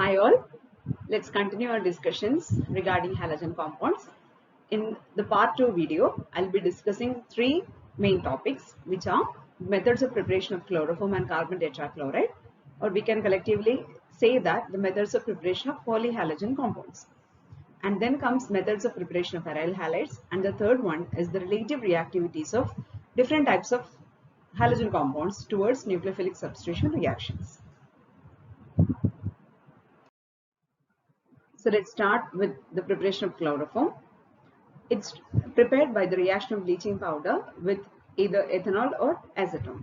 Hi all, let's continue our discussions regarding halogen compounds. In the part 2 video, I'll be discussing three main topics which are methods of preparation of chloroform and carbon tetrachloride, or we can collectively say that the methods of preparation of polyhalogen compounds. And then comes methods of preparation of aryl halides, and the third one is the relative reactivities of different types of halogen compounds towards nucleophilic substitution reactions. So let's start with the preparation of chloroform. It's prepared by the reaction of bleaching powder with either ethanol or acetone.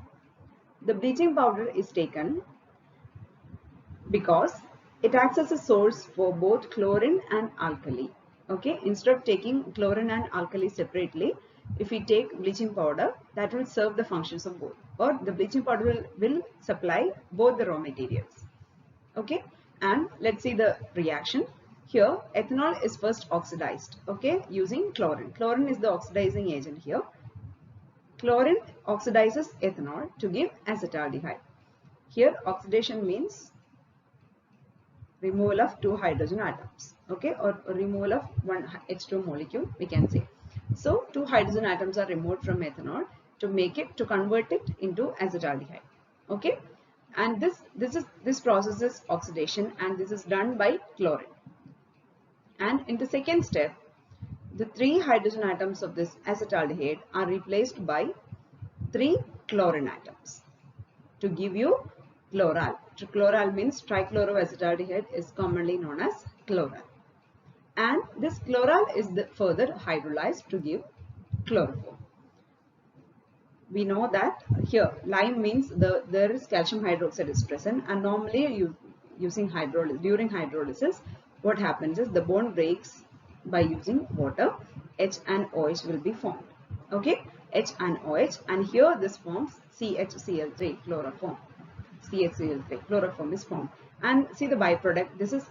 The bleaching powder is taken because it acts as a source for both chlorine and alkali. Okay, instead of taking chlorine and alkali separately, if we take bleaching powder, that will serve the functions of both, or the bleaching powder will supply both the raw materials. Okay, and let's see the reaction. Here ethanol is first oxidized, okay, using chlorine. Chlorine is the oxidizing agent here. Chlorine oxidizes ethanol to give acetaldehyde. Here oxidation means removal of two hydrogen atoms, okay, or removal of one H2 molecule, we can say. So two hydrogen atoms are removed from ethanol to convert it into acetaldehyde, okay. And this process is oxidation, and this is done by chlorine. And in the second step, the three hydrogen atoms of this acetaldehyde are replaced by three chlorine atoms to give you chloral. Chloral means trichloroacetaldehyde is commonly known as chloral. And this chloral is further hydrolyzed to give chloroform. We know that here lime means there is calcium hydroxide is present, and normally during hydrolysis, what happens is the bond breaks by using water. H and OH will be formed. Okay, H and OH, and here this forms CHCl3 chloroform. CHCl3 chloroform is formed, and see the byproduct. This is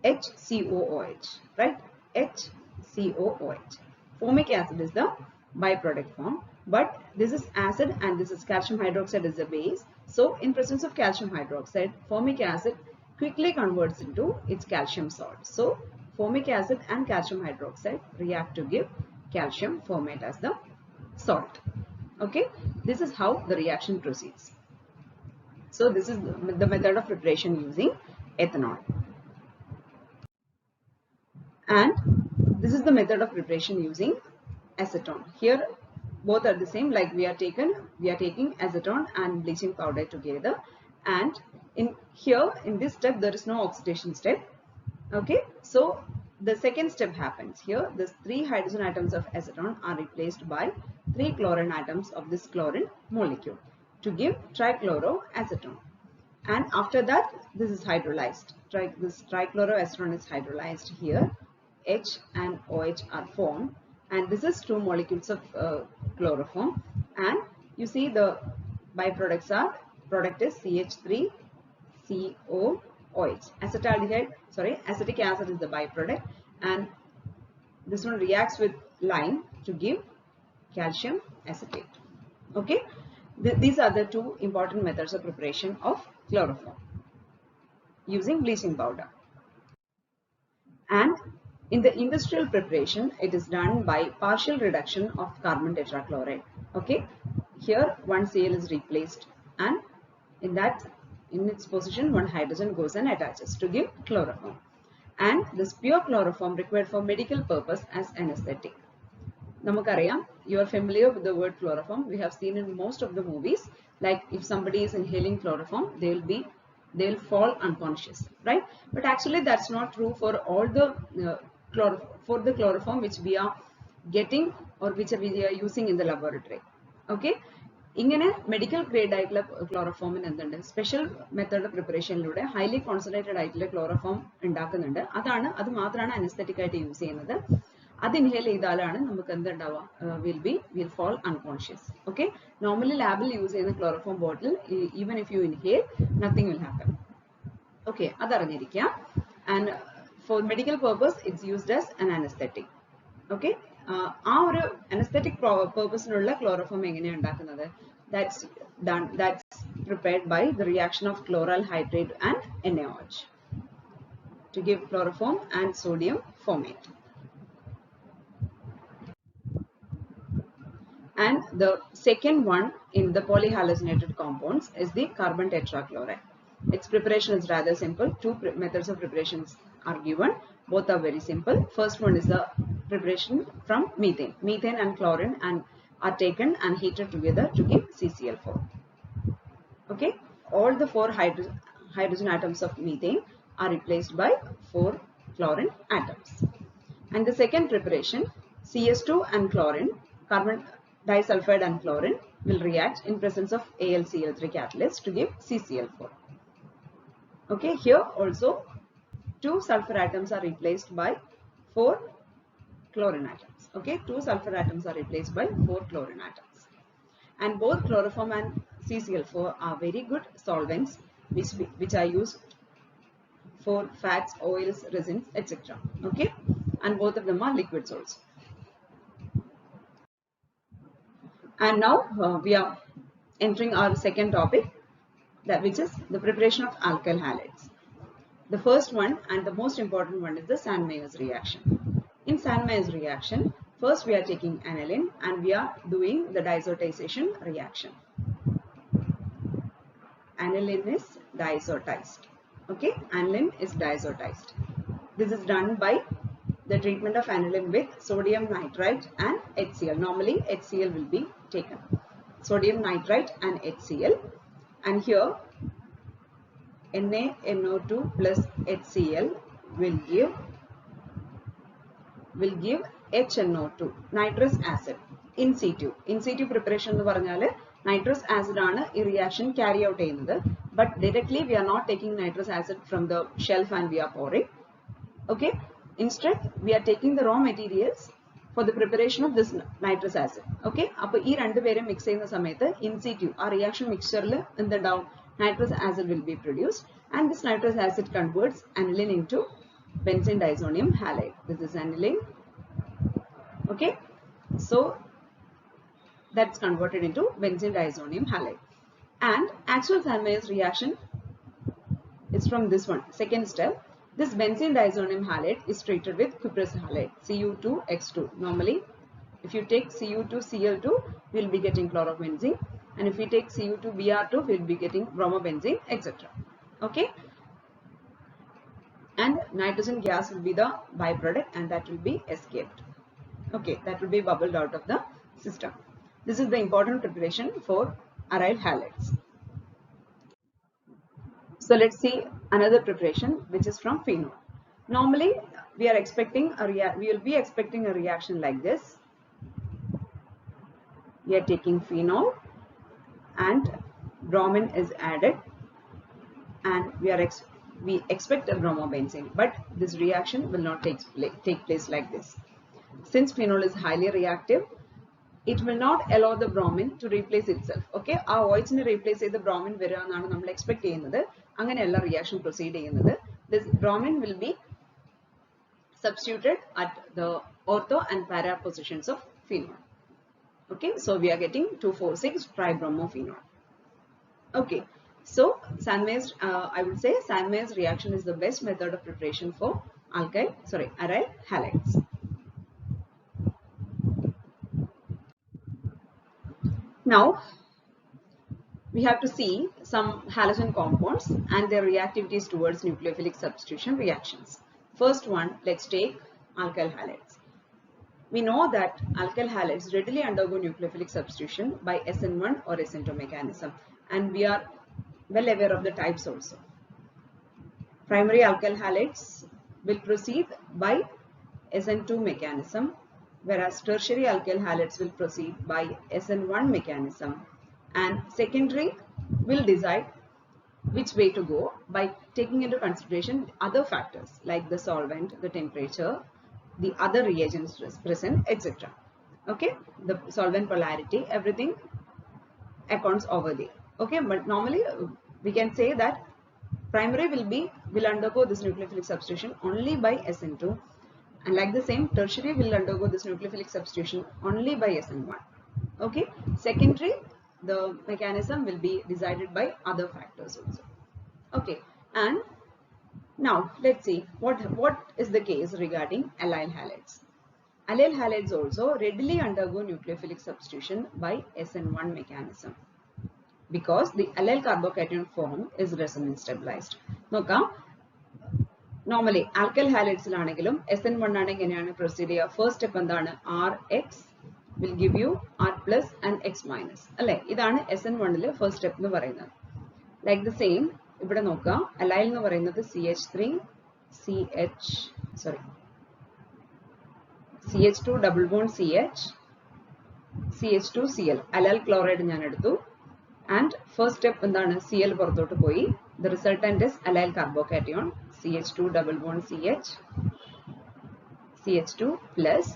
HCOOH, right? HCOOH. Formic acid is the byproduct form, but this is acid and this is calcium hydroxide is the base. So in presence of calcium hydroxide, formic acid quickly converts into its calcium salt. So formic acid and calcium hydroxide react to give calcium formate as the salt. Okay, this is how the reaction proceeds. So this is the method of preparation using ethanol. And this is the method of preparation using acetone. Here both are the same, like we are taking acetone and bleaching powder together, and in this step there is no oxidation step. Okay, so the second step happens here. The three hydrogen atoms of acetone are replaced by three chlorine atoms of this chlorine molecule to give trichloroacetone, and after that this is hydrolyzed. This trichloroacetone is hydrolyzed here. H and OH are formed, and this is two molecules of chloroform, and you see the byproducts are, product is CH3COOH. Acetic acid is the byproduct, and this one reacts with lime to give calcium acetate. Okay, these are the two important methods of preparation of chloroform using bleaching powder. And in the industrial preparation, it is done by partial reduction of carbon tetrachloride. Okay, here one Cl is replaced, and in its position one hydrogen goes and attaches to give chloroform. And this pure chloroform required for medical purpose as anesthetic. Namakariya, you are familiar with the word chloroform. We have seen in most of the movies, like if somebody is inhaling chloroform, they'll fall unconscious, right? But actually that's not true for all the chloroform which we are getting or which we are using in the laboratory. Okay, ഇങ്ങനെ medical grade ആയിട്ടുള്ള ക്ലോറോഫോമിന് എന്തുണ്ട്, special method പ്രിപ്പറേഷനിലൂടെ highly concentrated ആയിട്ടുള്ള chloroform ഉണ്ടാക്കുന്നുണ്ട്. അത് മാത്രമാണ് anaesthetic ആയിട്ട് use ചെയ്യുന്നത്. അത് ഇൻഹേൽ ചെയ്താലാണ് നമുക്ക് എന്തുണ്ടാവുക, will fall unconscious. Okay, normally ലാബിൽ യൂസ് ചെയ്യുന്ന chloroform bottle even if you inhale nothing will happen. Okay, അതറിഞ്ഞിരിക്കുക. And for medical purpose it's used as an anaesthetic. Okay, ആ ഒരു അനസ്തെറ്റിക് പേർപ്പസിനുള്ള ക്ലോറോഫോം എങ്ങനെയാണ് ഉണ്ടാക്കുന്നത്? That's prepared by the reaction of chloral hydrate and NaOH. to give chloroform and sodium formate. And the second one in the polyhaloginated compounds is the carbon tetrachloride. Its preparation is rather simple. Two methods of preparations are given. Both are very simple. First one is the preparation from methane. Methane and chlorine are taken and heated together to give CCl4. Okay, all the four hydrogen atoms of methane are replaced by 4 chlorine atoms. And the second preparation, CS2 and chlorine, carbon disulfide and chlorine will react in presence of AlCl3 catalyst to give CCl4. Okay, here also 2 sulfur atoms are replaced by 4 chlorine atoms. Okay, 2 sulfur atoms are replaced by 4 chlorine atoms. And both chloroform and CCl4 are very good solvents which are used for fats, oils, resins, etc. Okay, and both of them are liquids also. And now we are entering our second topic, which is the preparation of alkyl halides. The first one and the most important one is the Sand-Meyers reaction. In Sand-Meyers reaction, first we are taking aniline and we are doing the diazotization reaction. Aniline is diazotized. Okay, aniline is diazotized. This is done by the treatment of aniline with sodium nitrite and HCl. Normally HCl will be taken. Sodium nitrite and HCl, and here NaNO2 plus HCl will give HNO2, nitrous acid, in situ. In situ preparation എന്ന് പറഞ്ഞാല് nitrous acid ആണ് ഈ reaction carry out ചെയ്യുന്നത്. But directly we are not taking nitrous acid from the shelf and we are pouring. Okay. Instead, we are taking the raw materials for the preparation of this nitrous acid. Okay. അപ്പോൾ ഈ രണ്ടുപേരും mix ചെയ്യുന്ന സമയത്ത് in situ ആ reaction mixture എന്തുണ്ടാവും? Nitrous acid will be produced, and this nitrous acid converts aniline into benzene diazonium halide. This is aniline. Okay, so that's converted into benzene diazonium halide. And actual Sand-Meyers reaction is from this one. Second step, this benzene diazonium halide is treated with cuprous halide, Cu2X2. Normally, if you take Cu2Cl2, we will be getting chlorobenzene. And if we take Cu2Br2, we will be getting bromobenzene, etc. Okay. And nitrogen gas will be the byproduct and that will be escaped. Okay, that will be bubbled out of the system. This is the important preparation for aryl halides. So let's see another preparation which is from phenol. Normally we will be expecting a reaction like this. We are taking phenol and bromine is added and we expect a bromobenzene, but this reaction will not take place like this. Since phenol is highly reactive, it will not allow the bromine to replace itself. Okay, our OH ne replace the bromine varana nammal expect cheyyunnathu anganeyalla reaction proceed cheyyunnathu. This bromine will be substituted at the ortho and para positions of phenol. Okay, so we are getting 2,4,6 tribromophenol. Okay, so Sand-Meyers, I would say Sand-Meyers reaction is the best method of preparation for aryl halides. Now we have to see some halogen compounds and their reactivities towards nucleophilic substitution reactions. First one, let's take alkyl halides. We know that alkyl halides readily undergo nucleophilic substitution by SN1 or SN2 mechanism, and we are well aware of the types also. Primary alkyl halides will proceed by SN2 mechanism, whereas tertiary alkyl halides will proceed by SN1 mechanism, and secondary will decide which way to go by taking into consideration other factors like the solvent, the temperature, the other reagents present, etc. Okay, the solvent polarity, everything accounts over there. Okay, but normally we can say that primary will undergo this nucleophilic substitution only by SN2, and like the same tertiary will undergo this nucleophilic substitution only by SN1. Okay, secondary, the mechanism will be decided by other factors also. Okay, and Now let's see what is the case regarding allyl halides. Allyl halides also readily undergo nucleophilic substitution by SN1 mechanism because the allyl carbocation form is resonance stabilized. Noka, normally alkyl halides SN1 ആണ് proceed ചെയ്യുക. First step എന്താണ്? Rx will give you R plus and X minus. അല്ലേ? ഇതാണ് SN1 ലെ first step എന്ന് പറയുന്നത്. Like the same, ഇവിടെ നോക്കുക, allyl എന്ന് പറയുന്നത് CH3 CH2 double bond CH CH2 Cl allyl chloride ഞാൻ എടുത്തു and first step എന്താണ്? Cl പുറത്തോട്ട് പോയി. The resultant is allyl carbocation CH2 double bond CH CH2 plus,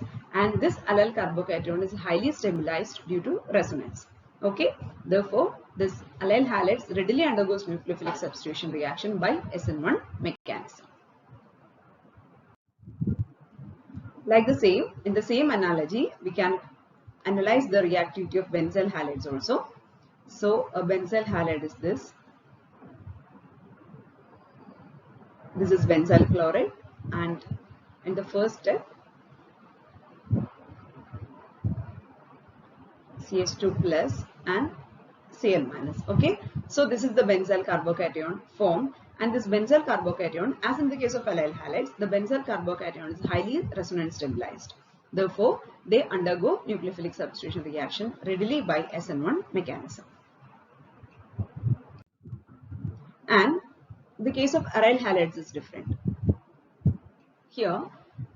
and this allyl carbocation is highly stabilized due to resonance. Okay, therefore this allyl halides readily undergoes nucleophilic substitution reaction by SN1 mechanism. Like the same, in the same analogy, we can analyze the reactivity of benzyl halides also. So a benzyl halide is this. This is benzyl chloride, and in the first step CH2 plus and Cl minus. Okay, so this is the benzyl carbocation form, and this benzyl carbocation, as in the case of allyl halides, the benzyl carbocation is highly resonance stabilized. Therefore, they undergo nucleophilic substitution reaction readily by SN1 mechanism. And the case of aryl halides is different. Here,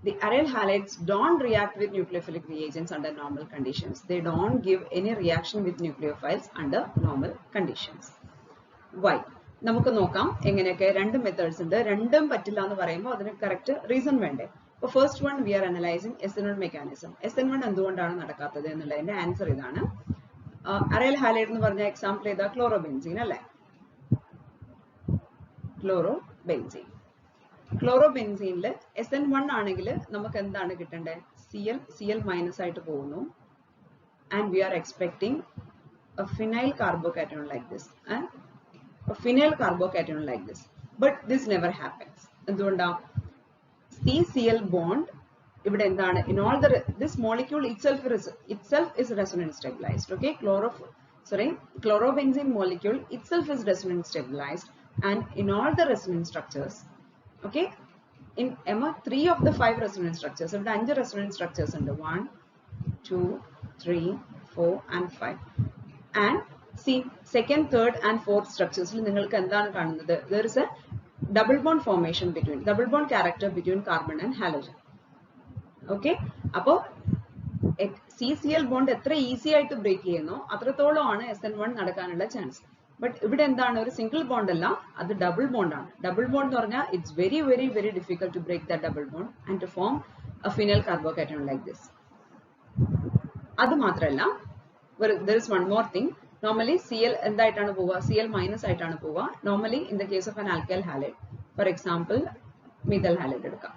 the aryl halides don't react with nucleophilic reagents under normal conditions. They don't give any reaction with nucleophiles under normal conditions. Why? നമുക്ക് നോക്കാം എങ്ങനെയൊക്കെ രണ്ട് methods ഉണ്ട്. രണ്ടും പറ്റില്ല എന്ന് പറയുമ്പോൾ അതിന് കറക്റ്റ് റീസൺ വേണ്ടേ? അപ്പോൾ first one we are analysing SN1 mechanism. SN1 എന്തുകൊണ്ടാണ് നടക്കാത്തത് എന്നുള്ളതിന്റെ ആൻസർ ഇതാണ്. അരൈൽ ഹാലൈഡ് എന്ന് പറഞ്ഞ എക്സാമ്പിൾ ഏതാ? ക്ലോറോബെൻസീൻ അല്ലേ? ക്ലോറോബെൻസീൻ. ക്ലോറോബെൻസീനിൽ SN1 ആണെങ്കിൽ നമുക്ക് എന്താണ് കിട്ടേണ്ടത്? Cl മൈനസ് ആയിട്ട് പോകുന്നു. And we are expecting a phenyl carbocation like this. A phenyl carbocation like this. But this never happens. എന്തുകൊണ്ടാ? CCl bond ഇവിടെ എന്താണ്? In all the this molecule itself is resonance stabilized. Okay, chlorobenzene molecule itself is resonance stabilized, and in all the resonance structures, okay, in among 3 of the 5 resonance structures, ഇവിടെ 5 resonance structures ഉണ്ട്. 1, 2, 3, 4 and 5. And see, second, third and fourth structures നിങ്ങൾക്ക് എന്താണ് കാണുന്നത്? There is a double bond formation between, double bond character between carbon and halogen. Okay, അപ്പോൾ CCl bond എത്ര easy ആയിട്ട് break ചെയ്യുന്നു അത്രത്തോളമാണ് SN1 നടക്കാനുള്ള ചാൻസ്. ബട്ട് ഇവിടെ എന്താണ്? ഒരു സിംഗിൾ ബോണ്ട് അല്ല, അത് ഡബിൾ ബോണ്ട് ആണ്. ഡബിൾ ബോണ്ട് എന്ന് പറഞ്ഞാൽ it's very very very difficult to break the double bond and to form a phenyl carbocation like this. അത് മാത്രമല്ല, there is one more thing. Normally Cl എന്തായിട്ടാണ് പോവുക? Cl minus ആയിട്ടാണ് പോവുക. Normally in the case of an alkyl halide, for example methyl halide എടുക്കാം.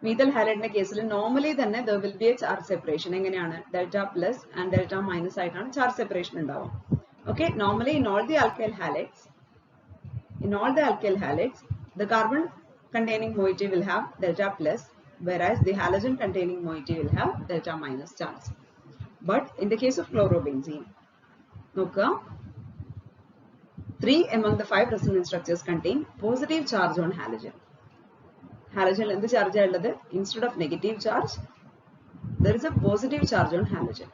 Methyl ഹാലൈഡിന്റെ കേസിൽ normally തന്നെ there will be a charge separation. എങ്ങനെയാണ്? Delta plus and delta minus ആയിട്ടാണ് charge separation ഉണ്ടാവുക. Okay, normally in all the alkyl halides, the carbon containing moiety will have delta plus, whereas the halogen containing moiety will have delta minus charge. But in the case of chlorobenzene, നോക്കുക, 3 among the 5 resonance structures contain positive charge on halogen. Halogen എന്ത് charge ഉള്ളത്? Instead of negative charge, there is a positive charge on halogen.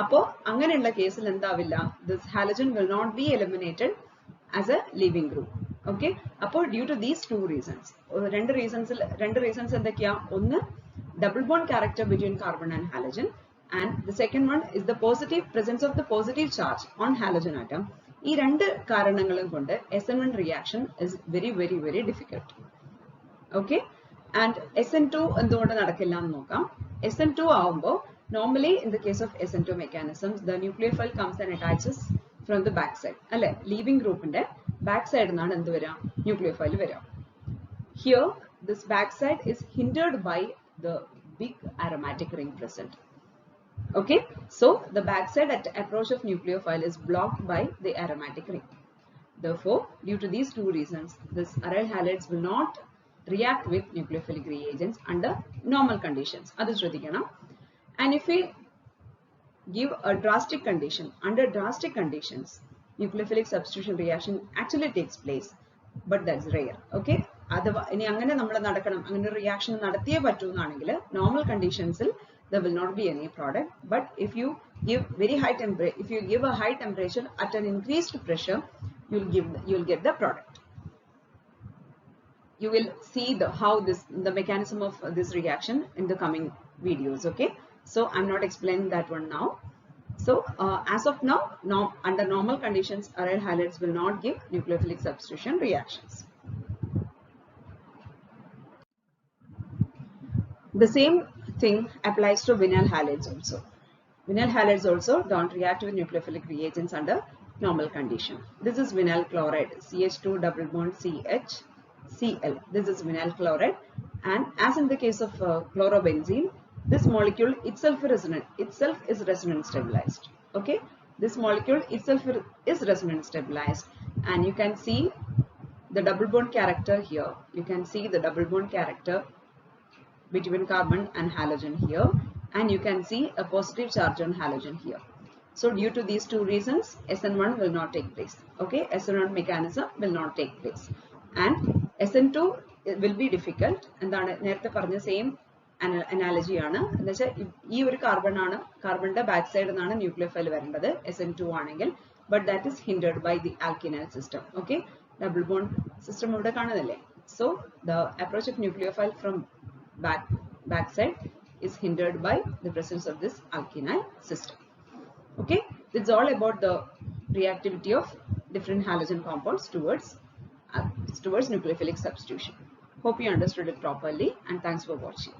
അപ്പോൾ അങ്ങനെയുള്ള കേസിൽ എന്താവില്ല? This halogen will not be eliminated as a leaving group. Okay, അപ്പോൾ due to these two reasons, രണ്ട് reasons എന്തൊക്കെയാ? ഒന്ന്, double bond character between carbon and halogen, and the second one is the presence of the positive charge on halogen atom. ഈ രണ്ട് കാരണങ്ങളും കൊണ്ട് SN1 reaction is very very very difficult. Okay, and SN2 എന്തുകൊണ്ട് നടക്കില്ല എന്ന് നോക്കാം. SN2 ആവുമ്പോൾ normally in the case of SN2 mechanisms, the nucleophile comes and attaches from the back side. അല്ലെ? ലീവിംഗ് ഗ്രൂപ്പിന്റെ ബാക്ക് സൈഡ് നിന്നാണ് എന്ത് വരാം? ന്യൂക്ലിയോഫൈൽ വരാം. Here this back side is hindered by the big aromatic ring present. Okay, so the back side at approach of nucleophile is blocked by the aromatic ring. Therefore, due to these two reasons, this aryl halides will not react with nucleophilic reagents under normal conditions. And if we give a drastic condition, under drastic conditions, nucleophilic substitution reaction actually takes place, but that's rare. Okay, reaction normal conditions there will not be any product, but if you give very high temperature, if you give a high temperature at an increased pressure, you'll get the product. You will see the mechanism of this reaction in the coming videos. Okay, so I'm not explaining that one now. So as of now, under normal conditions, aryl halides will not give nucleophilic substitution reactions. The same thing applies to vinyl halides also. Vinyl halides also don't react with nucleophilic reagents under normal condition. This is vinyl chloride, CH2 double bond CH, Cl. This is vinyl chloride, and as in the case of chlorobenzene, this molecule itself is resonance stabilized. Okay, this molecule itself is resonance stabilized, and you can see the double bond character here. You can see the double bond character between carbon and halogen here, and you can see a positive charge on halogen here. So due to these two reasons, SN1 will not take place. Okay, SN1 mechanism will not take place, and SN2 will be difficult. And the same analogy aanu ee oru carbon backside naanu nucleophile varendadu SN2 aanengil, but that is hindered by the alkynyl system. Okay, double bond system ivide kaanunille. So the approach of nucleophile from backside is hindered by the presence of this alkynyl system. Okay, it's all about the reactivity of different halogen compounds towards nucleophilic substitution. Hope you understood it properly, and thanks for watching.